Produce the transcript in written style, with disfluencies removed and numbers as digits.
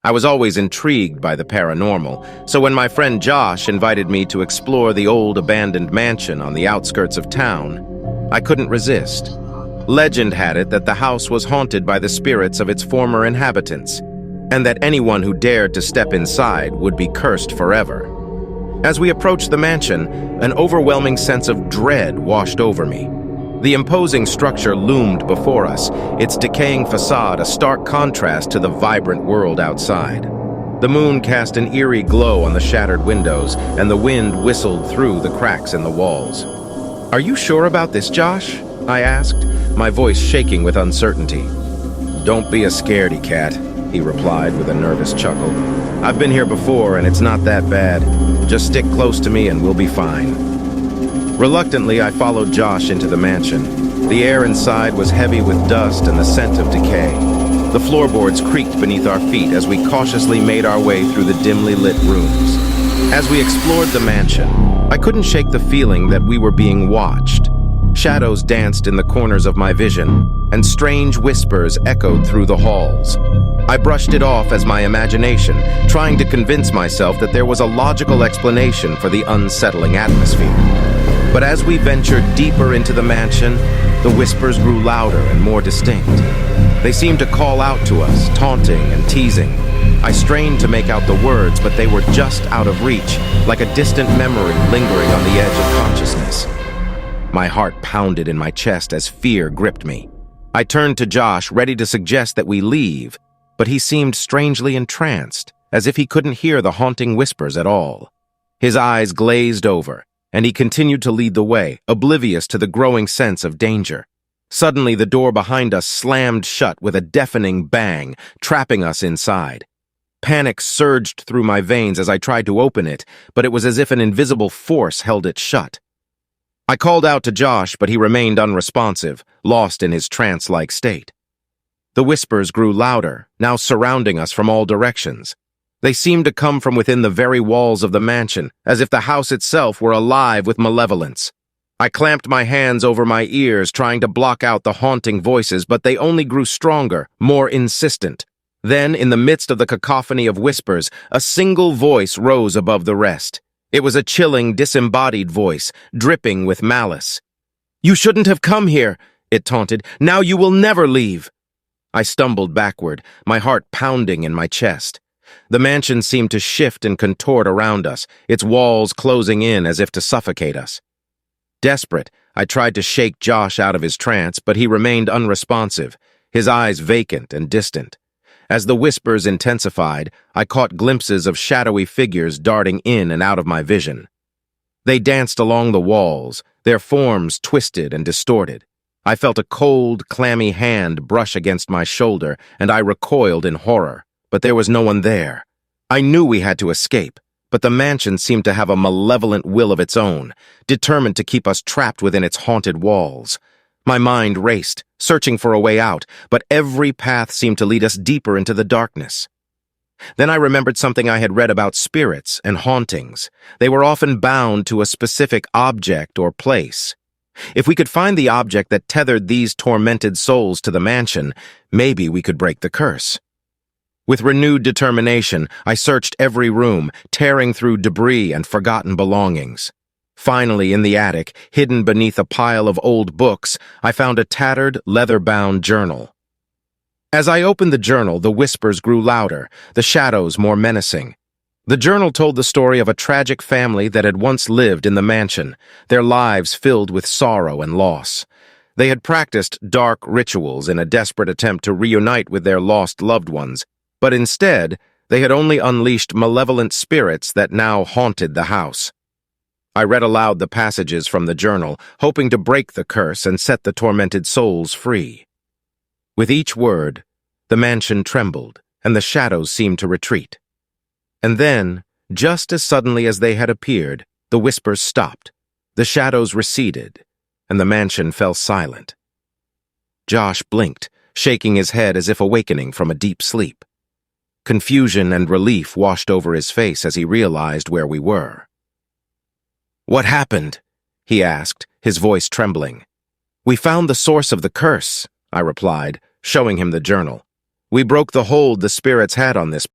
I was always intrigued by the paranormal, so when my friend Josh invited me to explore the old abandoned mansion on the outskirts of town, I couldn't resist. Legend had it that the house was haunted by the spirits of its former inhabitants, and that anyone who dared to step inside would be cursed forever. As we approached the mansion, an overwhelming sense of dread washed over me. The imposing structure loomed before us, its decaying facade a stark contrast to the vibrant world outside. The moon cast an eerie glow on the shattered windows, and the wind whistled through the cracks in the walls. "Are you sure about this, Josh?" I asked, my voice shaking with uncertainty. "Don't be a scaredy cat," he replied with a nervous chuckle. "I've been here before, and it's not that bad. Just stick close to me and we'll be fine." Reluctantly, I followed Josh into the mansion. The air inside was heavy with dust and the scent of decay. The floorboards creaked beneath our feet as we cautiously made our way through the dimly lit rooms. As we explored the mansion, I couldn't shake the feeling that we were being watched. Shadows danced in the corners of my vision, and strange whispers echoed through the halls. I brushed it off as my imagination, trying to convince myself that there was a logical explanation for the unsettling atmosphere. But as we ventured deeper into the mansion, the whispers grew louder and more distinct. They seemed to call out to us, taunting and teasing. I strained to make out the words, but they were just out of reach, like a distant memory lingering on the edge of consciousness. My heart pounded in my chest as fear gripped me. I turned to Josh, ready to suggest that we leave, but he seemed strangely entranced, as if he couldn't hear the haunting whispers at all. His eyes glazed over, and he continued to lead the way, oblivious to the growing sense of danger. Suddenly, the door behind us slammed shut with a deafening bang, trapping us inside. Panic surged through my veins as I tried to open it, but it was as if an invisible force held it shut. I called out to Josh, but he remained unresponsive, lost in his trance-like state. The whispers grew louder, now surrounding us from all directions. They seemed to come from within the very walls of the mansion, as if the house itself were alive with malevolence. I clamped my hands over my ears, trying to block out the haunting voices, but they only grew stronger, more insistent. Then, in the midst of the cacophony of whispers, a single voice rose above the rest. It was a chilling, disembodied voice, dripping with malice. "You shouldn't have come here," it taunted. "Now you will never leave." I stumbled backward, my heart pounding in my chest. The mansion seemed to shift and contort around us, its walls closing in as if to suffocate us. Desperate, I tried to shake Josh out of his trance, but he remained unresponsive, his eyes vacant and distant. As the whispers intensified, I caught glimpses of shadowy figures darting in and out of my vision. They danced along the walls, their forms twisted and distorted. I felt a cold, clammy hand brush against my shoulder, and I recoiled in horror. But there was no one there. I knew we had to escape, but the mansion seemed to have a malevolent will of its own, determined to keep us trapped within its haunted walls. My mind raced, searching for a way out, but every path seemed to lead us deeper into the darkness. Then I remembered something I had read about spirits and hauntings. They were often bound to a specific object or place. If we could find the object that tethered these tormented souls to the mansion, maybe we could break the curse. With renewed determination, I searched every room, tearing through debris and forgotten belongings. Finally, in the attic, hidden beneath a pile of old books, I found a tattered, leather-bound journal. As I opened the journal, the whispers grew louder, the shadows more menacing. The journal told the story of a tragic family that had once lived in the mansion, their lives filled with sorrow and loss. They had practiced dark rituals in a desperate attempt to reunite with their lost loved ones, but instead, they had only unleashed malevolent spirits that now haunted the house. I read aloud the passages from the journal, hoping to break the curse and set the tormented souls free. With each word, the mansion trembled, and the shadows seemed to retreat. And then, just as suddenly as they had appeared, the whispers stopped, the shadows receded, and the mansion fell silent. Josh blinked, shaking his head as if awakening from a deep sleep. Confusion and relief washed over his face as he realized where we were. "What happened?" he asked, his voice trembling. "We found the source of the curse," I replied, showing him the journal. "We broke the hold the spirits had on this